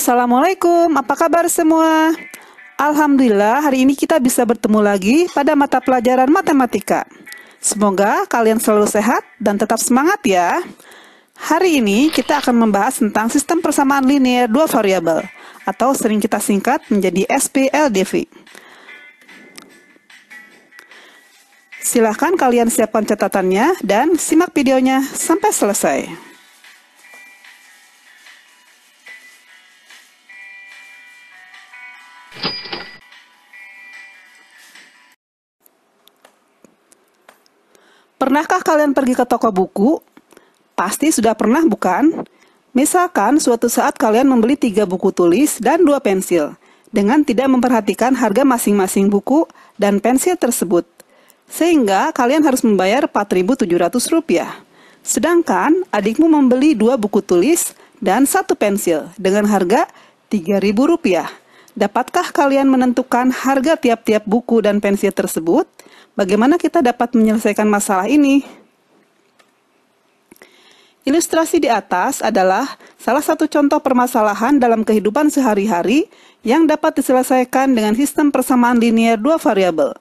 Assalamualaikum, apa kabar semua? Alhamdulillah, hari ini kita bisa bertemu lagi pada mata pelajaran matematika. Semoga kalian selalu sehat dan tetap semangat ya. Hari ini kita akan membahas tentang sistem persamaan linear dua variabel, atau sering kita singkat menjadi SPLDV. Silahkan kalian siapkan catatannya dan simak videonya sampai selesai. Pernahkah kalian pergi ke toko buku? Pasti sudah pernah, bukan? Misalkan suatu saat kalian membeli 3 buku tulis dan 2 pensil, dengan tidak memperhatikan harga masing-masing buku dan pensil tersebut. Sehingga kalian harus membayar Rp4.700. Sedangkan adikmu membeli 2 buku tulis dan 1 pensil dengan harga Rp3.000. Dapatkah kalian menentukan harga tiap-tiap buku dan pensil tersebut? Bagaimana kita dapat menyelesaikan masalah ini? Ilustrasi di atas adalah salah satu contoh permasalahan dalam kehidupan sehari-hari yang dapat diselesaikan dengan sistem persamaan linear dua variabel.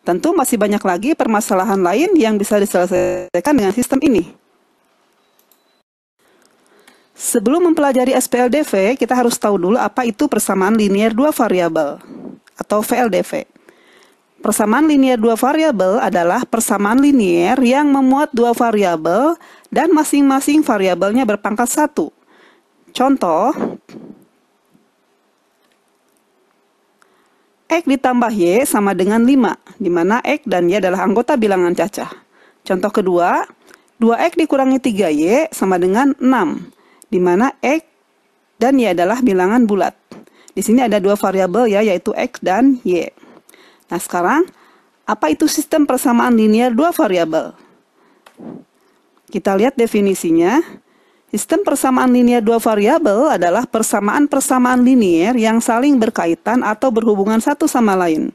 Tentu masih banyak lagi permasalahan lain yang bisa diselesaikan dengan sistem ini. Sebelum mempelajari SPLDV, kita harus tahu dulu apa itu persamaan linear dua variabel atau VLDV. Persamaan linear dua variabel adalah persamaan linear yang memuat dua variabel dan masing-masing variabelnya berpangkat 1. Contoh, X ditambah Y sama dengan 5, di mana X dan Y adalah anggota bilangan cacah. Contoh kedua, 2X dikurangi 3Y sama dengan 6, di mana X dan Y adalah bilangan bulat. Di sini ada dua variabel ya, yaitu X dan Y. Nah sekarang, apa itu sistem persamaan linear dua variabel? Kita lihat definisinya. Sistem persamaan linear dua variabel adalah persamaan-persamaan linear yang saling berkaitan atau berhubungan satu sama lain.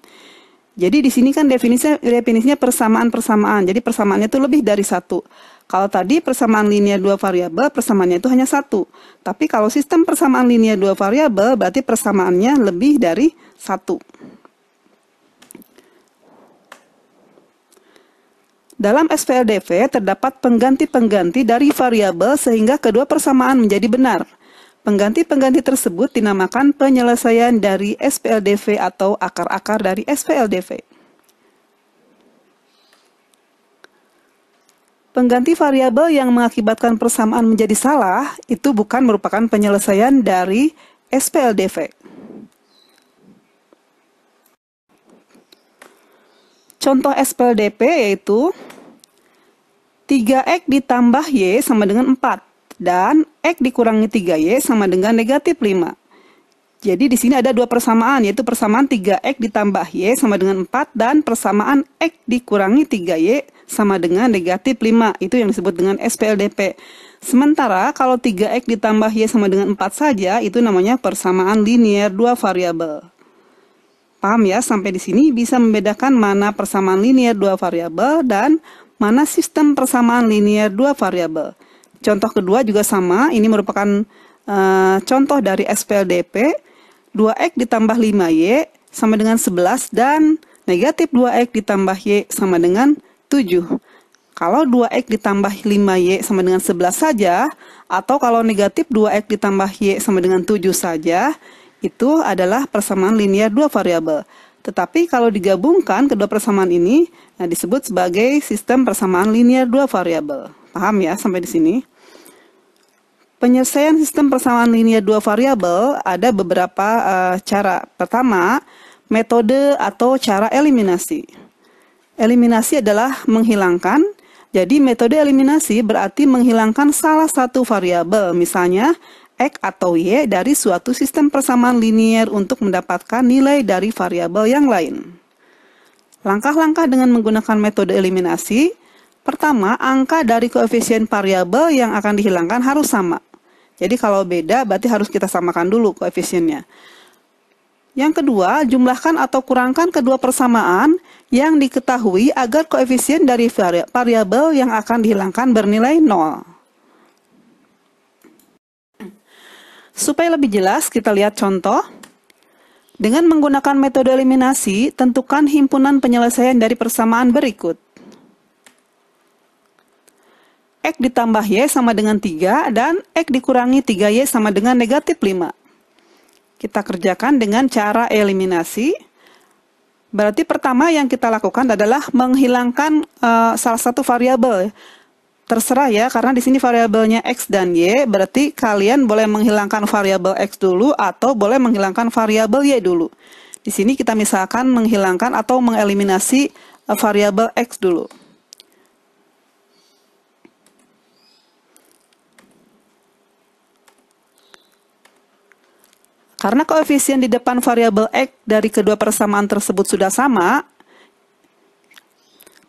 Jadi di sini kan definisinya persamaan-persamaan. Jadi persamaannya itu lebih dari satu. Kalau tadi persamaan linear dua variabel, persamaannya itu hanya satu. Tapi kalau sistem persamaan linear dua variabel, berarti persamaannya lebih dari satu. Dalam SPLDV terdapat pengganti-pengganti dari variabel sehingga kedua persamaan menjadi benar. Pengganti-pengganti tersebut dinamakan penyelesaian dari SPLDV atau akar-akar dari SPLDV. Pengganti variabel yang mengakibatkan persamaan menjadi salah itu bukan merupakan penyelesaian dari SPLDV. Contoh SPLDV yaitu 3X ditambah Y sama dengan 4 dan X dikurangi 3Y sama dengan negatif 5. Jadi di sini ada dua persamaan, yaitu persamaan 3X ditambah Y sama dengan 4 dan persamaan X dikurangi 3Y sama dengan negatif 5. Itu yang disebut dengan SPLDV. Sementara kalau 3X ditambah Y sama dengan 4 saja, itu namanya persamaan linear dua variabel. Paham ya, sampai di sini bisa membedakan mana persamaan linear dua variabel dan mana sistem persamaan linear dua variabel. Contoh kedua juga sama, ini merupakan contoh dari SPLDV. 2X ditambah 5Y sama dengan 11 dan negatif 2X ditambah Y sama dengan 7. Kalau 2X ditambah 5Y sama dengan 11 saja, atau kalau negatif 2X ditambah Y sama dengan 7 saja, itu adalah persamaan linear dua variabel. Tetapi kalau digabungkan kedua persamaan ini disebut sebagai sistem persamaan linear dua variabel. Paham ya sampai di sini? Penyelesaian sistem persamaan linear dua variabel ada beberapa cara. Pertama, metode atau cara eliminasi. Eliminasi adalah menghilangkan. Jadi metode eliminasi berarti menghilangkan salah satu variabel, misalnya X atau Y dari suatu sistem persamaan linear untuk mendapatkan nilai dari variabel yang lain. Langkah-langkah dengan menggunakan metode eliminasi. Pertama, angka dari koefisien variabel yang akan dihilangkan harus sama. Jadi kalau beda berarti harus kita samakan dulu koefisiennya. Yang kedua, jumlahkan atau kurangkan kedua persamaan yang diketahui agar koefisien dari variabel yang akan dihilangkan bernilai 0. Supaya lebih jelas, kita lihat contoh. Dengan menggunakan metode eliminasi, tentukan himpunan penyelesaian dari persamaan berikut. X ditambah Y sama dengan 3 dan X dikurangi 3Y sama dengan negatif 5. Kita kerjakan dengan cara eliminasi. Berarti pertama yang kita lakukan adalah menghilangkan salah satu variabel. Terserah ya, karena di sini variabelnya X dan Y, berarti kalian boleh menghilangkan variabel X dulu atau boleh menghilangkan variabel Y dulu. Di sini kita misalkan menghilangkan atau mengeliminasi variabel X dulu. Karena koefisien di depan variabel X dari kedua persamaan tersebut sudah sama,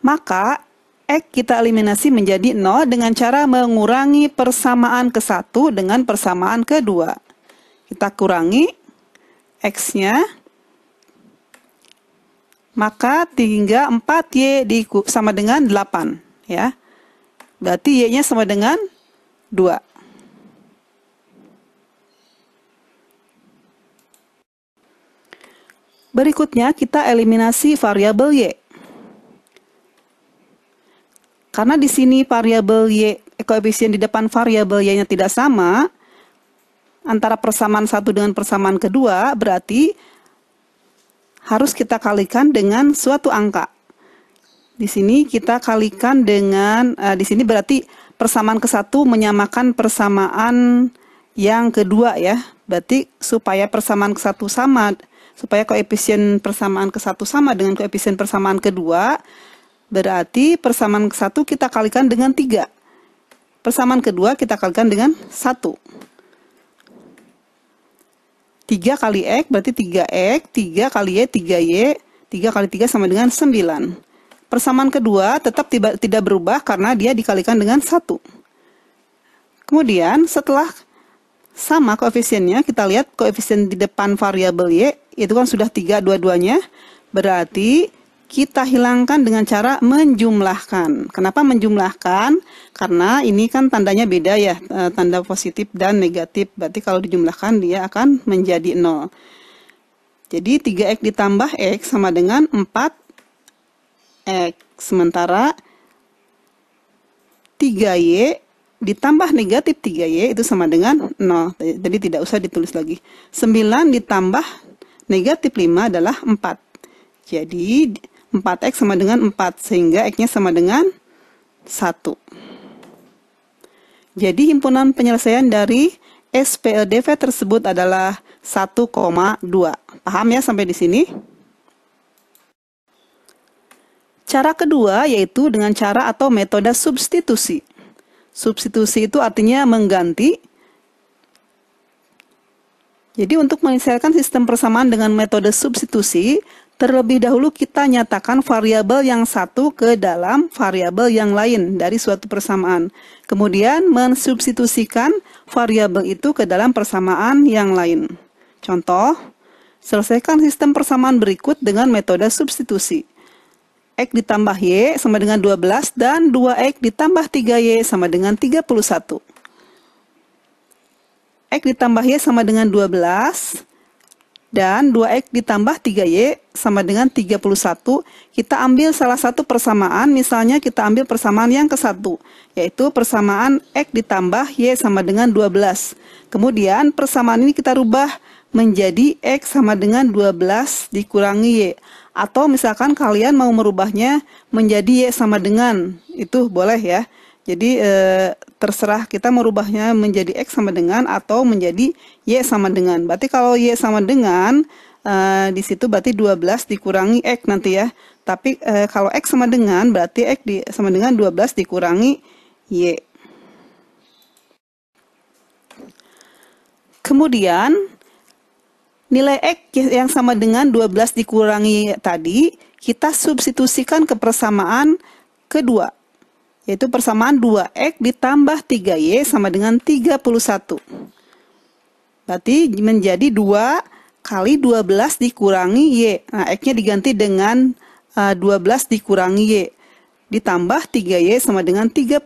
maka X kita eliminasi menjadi 0 dengan cara mengurangi persamaan ke-1 dengan persamaan ke-2. Kita kurangi X-nya, maka tinggal 4Y sama dengan 8. Ya. Berarti Y-nya sama dengan 2. Berikutnya kita eliminasi variabel Y. Karena di sini variabel Y, koefisien di depan variabel Y-nya tidak sama, antara persamaan 1 dengan persamaan kedua, berarti harus kita kalikan dengan suatu angka. Di sini kita kalikan dengan, di sini berarti persamaan ke-1 menyamakan persamaan yang kedua ya. Berarti supaya persamaan ke-1 sama, supaya koefisien persamaan ke-1 sama dengan koefisien persamaan kedua, berarti persamaan ke-1 kita kalikan dengan 3. Persamaan kedua kita kalikan dengan 1. 3 kali X berarti 3X, 3 kali Y, 3Y, 3 kali 3 sama dengan 9. Persamaan kedua tetap tidak berubah karena dia dikalikan dengan 1. Kemudian setelah sama koefisiennya, kita lihat koefisien di depan variabel Y, itu kan sudah 3 dua-duanya, berarti kita hilangkan dengan cara menjumlahkan. Kenapa menjumlahkan? Karena ini kan tandanya beda ya, tanda positif dan negatif, berarti kalau dijumlahkan dia akan menjadi 0. Jadi 3X ditambah X sama dengan 4X, sementara 3Y ditambah negatif 3Y itu sama dengan 0. Jadi tidak usah ditulis lagi. 9 ditambah negatif 5 adalah 4. Jadi 4X sama dengan 4, sehingga X-nya sama dengan 1. Jadi himpunan penyelesaian dari SPLDV tersebut adalah 1,2. Paham ya sampai di sini? Cara kedua yaitu dengan cara atau metode substitusi. Substitusi itu artinya mengganti. Jadi untuk menyelesaikan sistem persamaan dengan metode substitusi, terlebih dahulu kita nyatakan variabel yang satu ke dalam variabel yang lain dari suatu persamaan. Kemudian mensubstitusikan variabel itu ke dalam persamaan yang lain. Contoh, selesaikan sistem persamaan berikut dengan metode substitusi. X ditambah Y sama dengan 12 dan 2X ditambah 3Y sama dengan 31. X ditambah Y sama dengan 12 dan 2X ditambah 3Y sama dengan 31. Kita ambil salah satu persamaan, misalnya kita ambil persamaan yang ke-1, yaitu persamaan X ditambah Y sama dengan 12. Kemudian persamaan ini kita rubah menjadi X sama dengan 12 dikurangi Y. Atau misalkan kalian mau merubahnya menjadi Y sama dengan, itu boleh ya. Jadi terserah kita merubahnya menjadi X sama dengan atau menjadi Y sama dengan. Berarti kalau Y sama dengan, di situ berarti 12 dikurangi X nanti ya. Tapi kalau X sama dengan, berarti X sama dengan 12 dikurangi Y. Kemudian nilai X yang sama dengan 12 dikurangi tadi, kita substitusikan ke persamaan kedua, yaitu persamaan 2X ditambah 3Y sama dengan 31. Berarti menjadi 2 kali 12 dikurangi Y. Nah, X-nya diganti dengan 12 dikurangi Y. Ditambah 3Y sama dengan 31.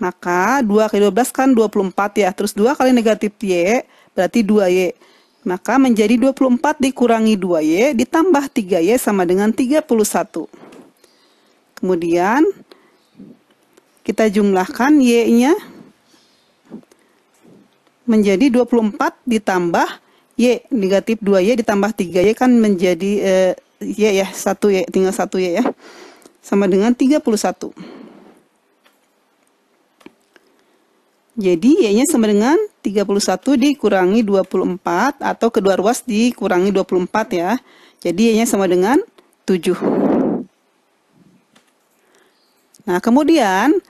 Maka 2 kali 12 kan 24 ya. Terus 2 kali negatif Y berarti 2Y. Maka menjadi 24 dikurangi 2Y ditambah 3Y sama dengan 31. Kemudian kita jumlahkan Y-nya menjadi 24 ditambah Y. Negatif 2Y ditambah 3Y kan menjadi Y ya, 1Y, tinggal 1Y ya. Sama dengan 31. Jadi Y-nya sama dengan 31 dikurangi 24 atau kedua ruas dikurangi 24 ya. Jadi Y-nya sama dengan 7. Nah, kemudian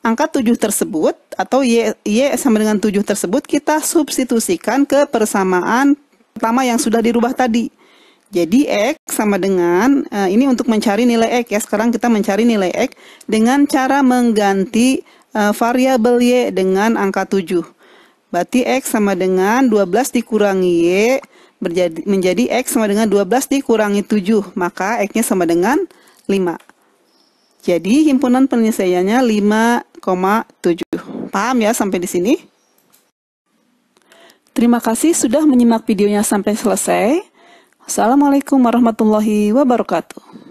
angka 7 tersebut atau Y sama dengan 7 tersebut kita substitusikan ke persamaan pertama yang sudah dirubah tadi. Jadi X sama dengan, ini untuk mencari nilai X ya. Sekarang kita mencari nilai X dengan cara mengganti variabel Y dengan angka 7. Berarti X sama dengan 12 dikurangi Y menjadi X sama dengan 12 dikurangi 7. Maka X-nya sama dengan 5. Jadi himpunan penyelesaiannya 5,7. Paham ya sampai di sini? Terima kasih sudah menyimak videonya sampai selesai. Assalamualaikum warahmatullahi wabarakatuh.